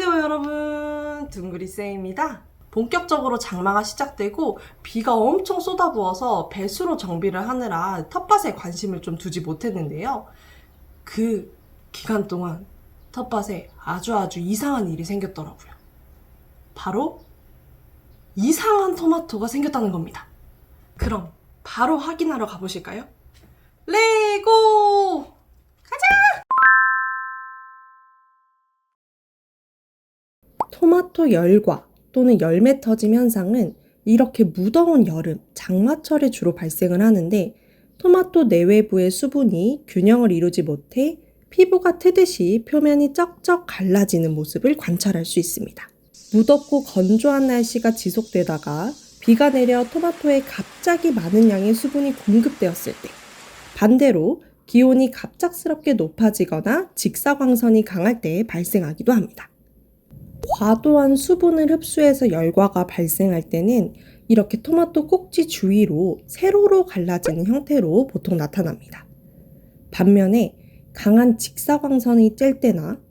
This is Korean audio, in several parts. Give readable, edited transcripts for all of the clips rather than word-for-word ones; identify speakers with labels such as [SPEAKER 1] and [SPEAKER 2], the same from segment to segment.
[SPEAKER 1] 안녕하세요 여러분, 둥그리쌤입니다. 본격적으로 장마가 시작되고 비가 엄청 쏟아부어서 배수로 정비를 하느라 텃밭에 관심을 좀 두지 못했는데요. 그 기간 동안 텃밭에 아주 이상한 일이 생겼더라고요. 바로 이상한 토마토가 생겼다는 겁니다. 그럼 바로 확인하러 가보실까요? 레고! 가자! 토마토 열과 또는 열매 터짐 현상은 이렇게 무더운 여름, 장마철에 주로 발생을 하는데, 토마토 내외부의 수분이 균형을 이루지 못해 피부가 트듯이 표면이 쩍쩍 갈라지는 모습을 관찰할 수 있습니다. 무덥고 건조한 날씨가 지속되다가 비가 내려 토마토에 갑자기 많은 양의 수분이 공급되었을 때, 반대로 기온이 갑작스럽게 높아지거나 직사광선이 강할 때 발생하기도 합니다. 과도한 수분을 흡수해서 열과가 발생할 때는 이렇게 토마토 꼭지 주위로 세로로 갈라지는 형태로 보통 나타납니다. 반면에 강한 직사광선이 쬐일 때나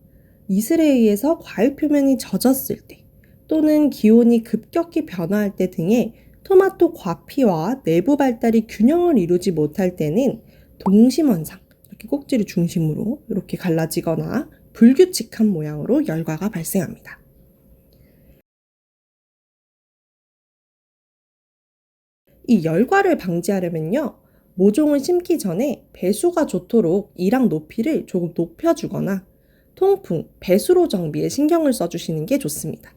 [SPEAKER 1] 이슬에 의해서 과일 표면이 젖었을 때, 또는 기온이 급격히 변화할 때 등의 토마토 과피와 내부 발달이 균형을 이루지 못할 때는 동심원상, 이렇게 꼭지를 중심으로 이렇게 갈라지거나 불규칙한 모양으로 열과가 발생합니다. 이 열과를 방지하려면요, 모종을 심기 전에 배수가 좋도록 이랑 높이를 조금 높여주거나 통풍, 배수로 정비에 신경을 써주시는 게 좋습니다.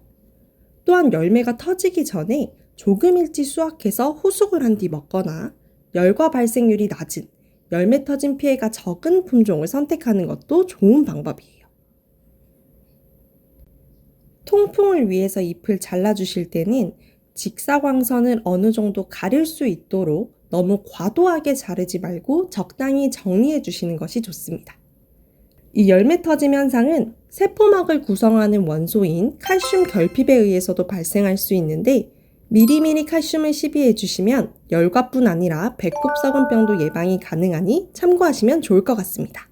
[SPEAKER 1] 또한 열매가 터지기 전에 조금 일찍 수확해서 후숙을 한 뒤 먹거나 열과 발생률이 낮은, 열매 터진 피해가 적은 품종을 선택하는 것도 좋은 방법이에요. 통풍을 위해서 잎을 잘라주실 때는 직사광선을 어느 정도 가릴 수 있도록 너무 과도하게 자르지 말고 적당히 정리해 주시는 것이 좋습니다. 이 열매 터짐 현상은 세포막을 구성하는 원소인 칼슘 결핍에 의해서도 발생할 수 있는데, 미리미리 칼슘을 시비해 주시면 열과뿐 아니라 배꼽 썩은병도 예방이 가능하니 참고하시면 좋을 것 같습니다.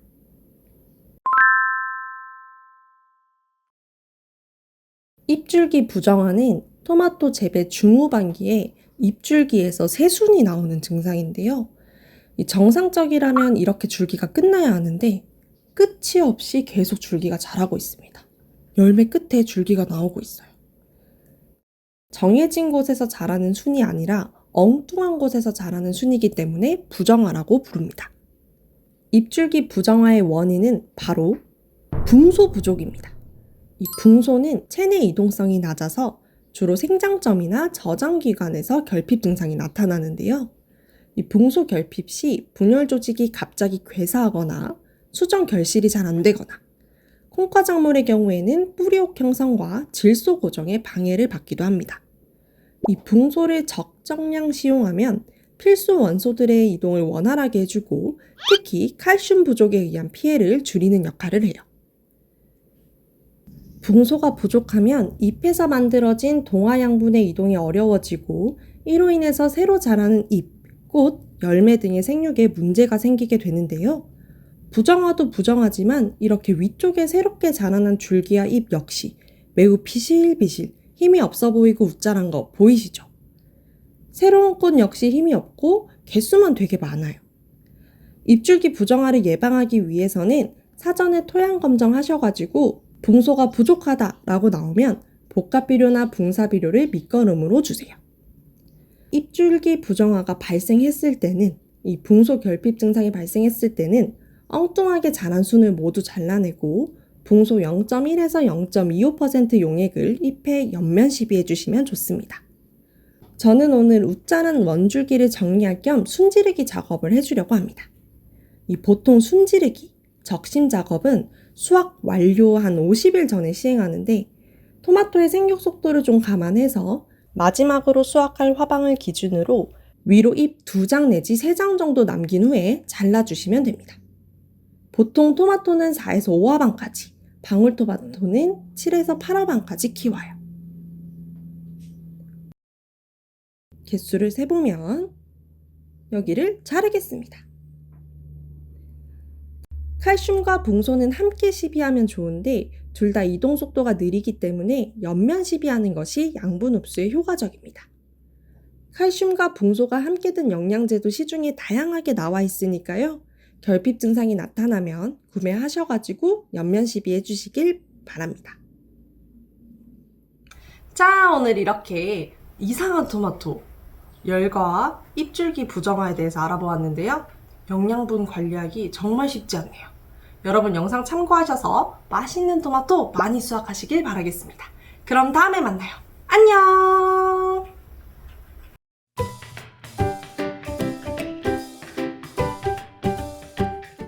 [SPEAKER 1] 잎줄기 부정화는 토마토 재배 중후반기에 잎줄기에서 새순이 나오는 증상인데요. 정상적이라면 이렇게 줄기가 끝나야 하는데 끝이 없이 계속 줄기가 자라고 있습니다. 열매 끝에 줄기가 나오고 있어요. 정해진 곳에서 자라는 순이 아니라 엉뚱한 곳에서 자라는 순이기 때문에 부정화라고 부릅니다. 잎줄기 부정화의 원인은 바로 붕소 부족입니다. 이 붕소는 체내 이동성이 낮아서 주로 생장점이나 저장기관에서 결핍 증상이 나타나는데요. 이 붕소 결핍 시 분열 조직이 갑자기 괴사하거나 수정 결실이 잘 안 되거나, 콩과작물의 경우에는 뿌리옥 형성과 질소 고정에 방해를 받기도 합니다. 이 붕소를 적정량 시용하면 필수 원소들의 이동을 원활하게 해주고, 특히 칼슘 부족에 의한 피해를 줄이는 역할을 해요. 붕소가 부족하면 잎에서 만들어진 동화 양분의 이동이 어려워지고, 이로 인해서 새로 자라는 잎, 꽃, 열매 등의 생육에 문제가 생기게 되는데요. 부정화도 부정하지만 이렇게 위쪽에 새롭게 자라난 줄기와 잎 역시 매우 비실비실 힘이 없어 보이고 우짜란 거 보이시죠? 새로운 꽃 역시 힘이 없고 개수만 되게 많아요. 잎줄기 부정화를 예방하기 위해서는 사전에 토양 검정하셔가지고 붕소가 부족하다라고 나오면 복합비료나 붕사비료를 밑거름으로 주세요. 잎줄기 부정화가 발생했을 때는, 이 붕소 결핍 증상이 발생했을 때는 엉뚱하게 자란 순을 모두 잘라내고 붕소 0.1에서 0.25% 용액을 잎에 옆면 시비해 주시면 좋습니다. 저는 오늘 우짜란 원줄기를 정리할 겸 순지르기 작업을 해주려고 합니다. 이 보통 순지르기, 적심 작업은 수확 완료 한 50일 전에 시행하는데, 토마토의 생육 속도를 좀 감안해서 마지막으로 수확할 화방을 기준으로 위로 잎 2장 내지 3장 정도 남긴 후에 잘라주시면 됩니다. 보통 토마토는 4에서 5화방까지, 방울토마토는 7에서 8화방까지 키워요. 개수를 세보면 여기를 자르겠습니다. 칼슘과 붕소는 함께 시비하면 좋은데 둘 다 이동 속도가 느리기 때문에 옆면 시비하는 것이 양분 흡수에 효과적입니다. 칼슘과 붕소가 함께 든 영양제도 시중에 다양하게 나와 있으니까요. 결핍 증상이 나타나면 구매하셔가지고 옆면 시비해 주시길 바랍니다. 자, 오늘 이렇게 이상한 토마토, 열과와 잎줄기 부정화에 대해서 알아보았는데요. 영양분 관리하기 정말 쉽지 않네요. 여러분 영상 참고하셔서 맛있는 토마토 많이 수확하시길 바라겠습니다. 그럼 다음에 만나요. 안녕!